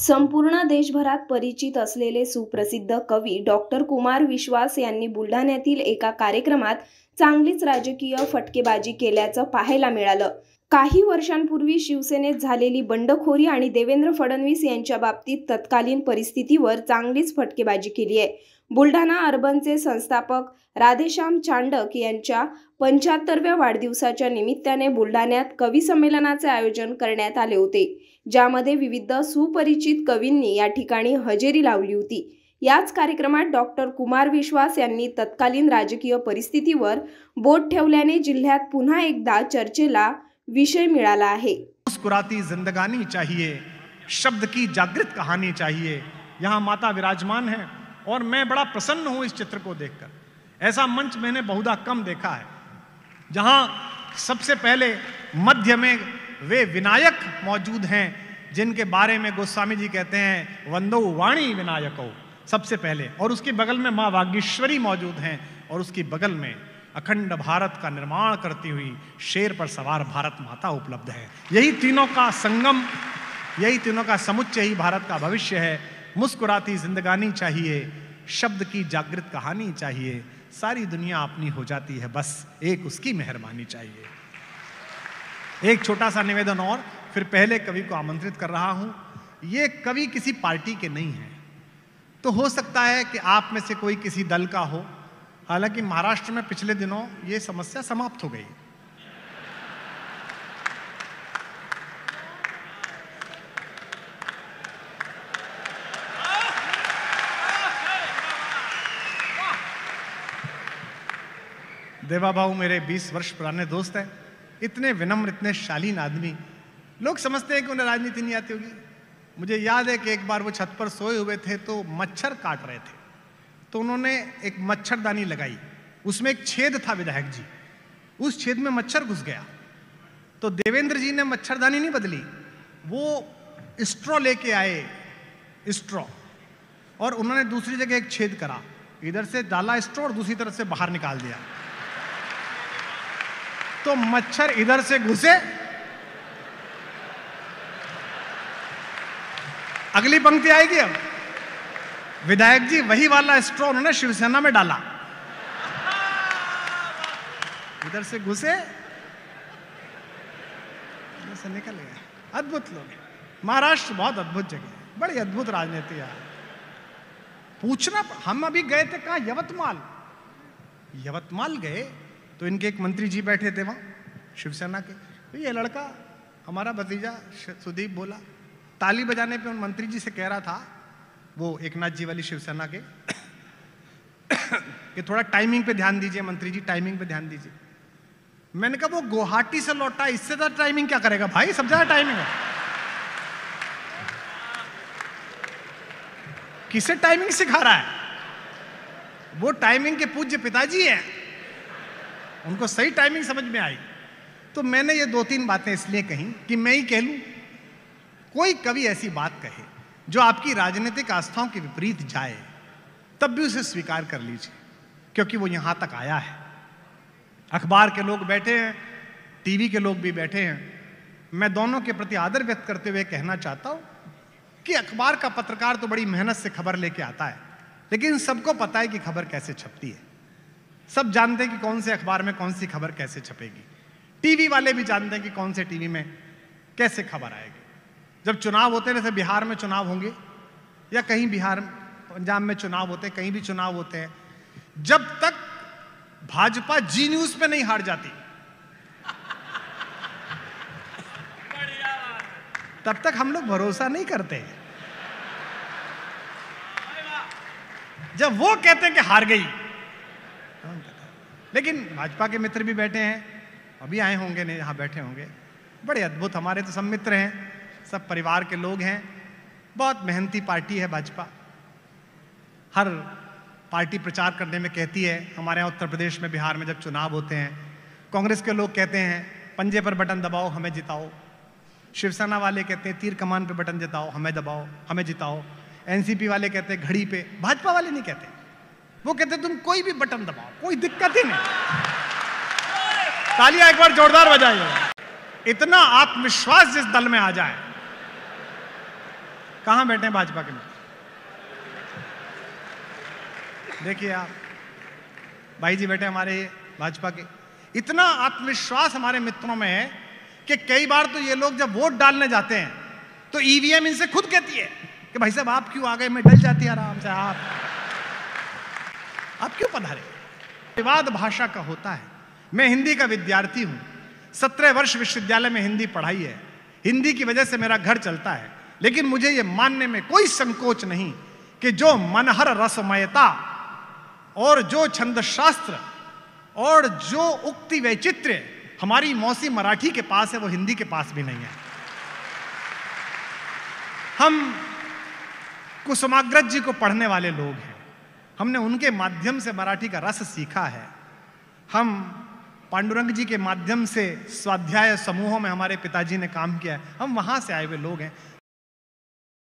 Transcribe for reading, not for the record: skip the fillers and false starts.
संपूर्ण देशभरात परिचित असलेले सुप्रसिद्ध कवी डॉक्टर कुमार विश्वास यांनी बुलढाण्यातील एका कार्यक्रमात चांगलीच राजकीय फटकेबाजी केल्याचं पाहायला मिळालं. काही वर्षांपूर्वी शिवसेनेत झालेली बंडखोरी आणि देवेंद्र फडणवीस यांच्या बाबतीत तत्कालीन परिस्थितीवर चांगलीच फटकेबाजी केली आहे. बुलढाणा अर्बनचे संस्थापक राधेश्याम चांडक यांच्या 75व्या वाढदिवसाच्या निमित्ताने बुलढाण्यात कवी संमेलनाचे आयोजन करण्यात आले होते, ज्यामध्ये विविध सुपरिचित कवींनी या ठिकाणी हजेरी लावली होती. याच कार्यक्रमात डॉक्टर कुमार विश्वास यांनी तत्कालीन राजकीय परिस्थितीवर बोट ठेवल्याने जिल्ह्यात पुन्हा एकदा चर्चेला विषय मिळाला आहे. मुस्कुराती जिंदगानी चाहिए, शब्द की जागृत कहानी चाहिए. यहाँ माता विराजमान है और मैं बड़ा प्रसन्न हूं इस चित्र को देखकर. ऐसा मंच मैंने बहुधा कम देखा है, जहां सबसे पहले मध्य में वे विनायक मौजूद हैं जिनके बारे में गोस्वामी जी कहते हैं वंदो वाणी विनायको, सबसे पहले. और उसके बगल में माँ वागीश्वरी मौजूद हैं और उसकी बगल में अखंड भारत का निर्माण करती हुई शेर पर सवार भारत माता उपलब्ध है. यही तीनों का संगम, यही तीनों का समुच्चय ही भारत का भविष्य है. मुस्कुराती जिंदगानी चाहिए, शब्द की जागृत कहानी चाहिए. सारी दुनिया अपनी हो जाती है, बस एक उसकी मेहरबानी चाहिए. एक छोटा सा निवेदन और, फिर पहले कवि को आमंत्रित कर रहा हूं. ये कवि किसी पार्टी के नहीं है, तो हो सकता है कि आप में से कोई किसी दल का हो. हालांकि महाराष्ट्र में पिछले दिनों ये समस्या समाप्त हो गई. देवाबाबू मेरे 20 वर्ष पुराने दोस्त हैं. इतने विनम्र, इतने शालीन आदमी. लोग समझते हैं कि उन्हें राजनीति नहीं आती होगी. मुझे याद है कि एक बार वो छत पर सोए हुए थे तो मच्छर काट रहे थे, तो उन्होंने एक मच्छरदानी लगाई. उसमें एक छेद था विधायक जी, उस छेद में मच्छर घुस गया. तो देवेंद्र जी ने मच्छरदानी नहीं बदली, वो स्ट्रॉ लेके आए, स्ट्रॉ, और उन्होंने दूसरी जगह एक छेद करा, इधर से डाला स्ट्रॉ और दूसरी तरफ से बाहर निकाल दिया. तो मच्छर इधर से घुसे. अगली पंक्ति आएगी. अब विधायक जी वही वाला स्ट्रॉ उन्होंने शिवसेना में डाला, इधर से घुसे, इधर से निकल गए. अद्भुत लोग. महाराष्ट्र बहुत अद्भुत जगह है, बड़ी अद्भुत राजनीति है. पूछना, हम अभी गए थे कहां, यवतमाल गए तो इनके एक मंत्री जी बैठे थे वहां शिवसेना के. तो ये लड़का हमारा भतीजा सुदीप बोला, ताली बजाने पे उन मंत्री जी से कह रहा था, वो एकनाथ जी वाली शिवसेना के, कि थोड़ा टाइमिंग पे ध्यान दीजिए मंत्री जी, टाइमिंग पे ध्यान दीजिए. मैंने कहा वो गुवाहाटी से लौटा, इससे ज्यादा टाइमिंग क्या करेगा भाई, सब ज्यादा टाइमिंग है. किसे टाइमिंग सिखा रहा है? वो टाइमिंग के पूज्य पिताजी हैं, उनको सही टाइमिंग समझ में आई. तो मैंने ये 2-3 बातें इसलिए कही कि मैं ही कह लूं. कोई कवि ऐसी बात कहे जो आपकी राजनीतिक आस्थाओं के विपरीत जाए, तब भी उसे स्वीकार कर लीजिए, क्योंकि वो यहां तक आया है. अखबार के लोग बैठे हैं, टीवी के लोग भी बैठे हैं. मैं दोनों के प्रति आदर व्यक्त करते हुए कहना चाहता हूं कि अखबार का पत्रकार तो बड़ी मेहनत से खबर लेके आता है, लेकिन सबको पता है कि खबर कैसे छपती है. सब जानते हैं कि कौन से अखबार में कौन सी खबर कैसे छपेगी. टीवी वाले भी जानते हैं कि कौन से टीवी में कैसे खबर आएगी. जब चुनाव होते हैं, जैसे बिहार में चुनाव होंगे या कहीं बिहार पंजाब में चुनाव होते हैं, कहीं भी चुनाव होते हैं, जब तक भाजपा जी न्यूज पे नहीं हार जाती तब तक हम लोग भरोसा नहीं करते. जब वो कहते हैं कि हार गई, लेकिन भाजपा के मित्र भी बैठे हैं, अभी आए होंगे, नहीं यहां बैठे होंगे. बड़े अद्भुत, हमारे तो सब मित्र हैं, सब परिवार के लोग हैं. बहुत मेहनती पार्टी है भाजपा. हर पार्टी प्रचार करने में कहती है, हमारे यहाँ उत्तर प्रदेश में, बिहार में जब चुनाव होते हैं, कांग्रेस के लोग कहते हैं पंजे पर बटन दबाओ हमें जिताओ. शिवसेना वाले कहते हैं तीर कमान पे बटन जिताओ, हमें दबाओ, हमें जिताओ. एनसीपी वाले कहते हैं घड़ी पे. भाजपा वाले नहीं कहते, वो कहते तुम कोई भी बटन दबाओ, कोई दिक्कत ही नहीं. तालियां एक बार जोरदार बजाइए. इतना आत्मविश्वास जिस दल में आ जाए, कहां बैठे हैं भाजपा के मित्र? देखिए आप, भाई जी बैठे हमारे भाजपा के। इतना आत्मविश्वास हमारे मित्रों में है कि कई बार तो ये लोग जब वोट डालने जाते हैं तो ईवीएम इनसे खुद कहती है कि भाई साहब आप क्यों आ गए, मैं डल जाती है आराम से, आप क्यों पधारे। विवाद भाषा का होता है। मैं हिंदी का विद्यार्थी हूं, 17 वर्ष विश्वविद्यालय में हिंदी पढ़ाई है, हिंदी की वजह से मेरा घर चलता है, लेकिन मुझे यह मानने में कोई संकोच नहीं कि जो मनहर रसमयता और जो छंदशास्त्र और जो उक्ति वैचित्र्य हमारी मौसी मराठी के पास है वो हिंदी के पास भी नहीं है। हम कुसुमाग्रज जी को पढ़ने वाले लोग हैं, हमने उनके माध्यम से मराठी का रस सीखा है। हम पांडुरंग जी के माध्यम से स्वाध्याय समूहों में हमारे पिताजी ने काम किया है, हम वहां से आए हुए लोग हैं।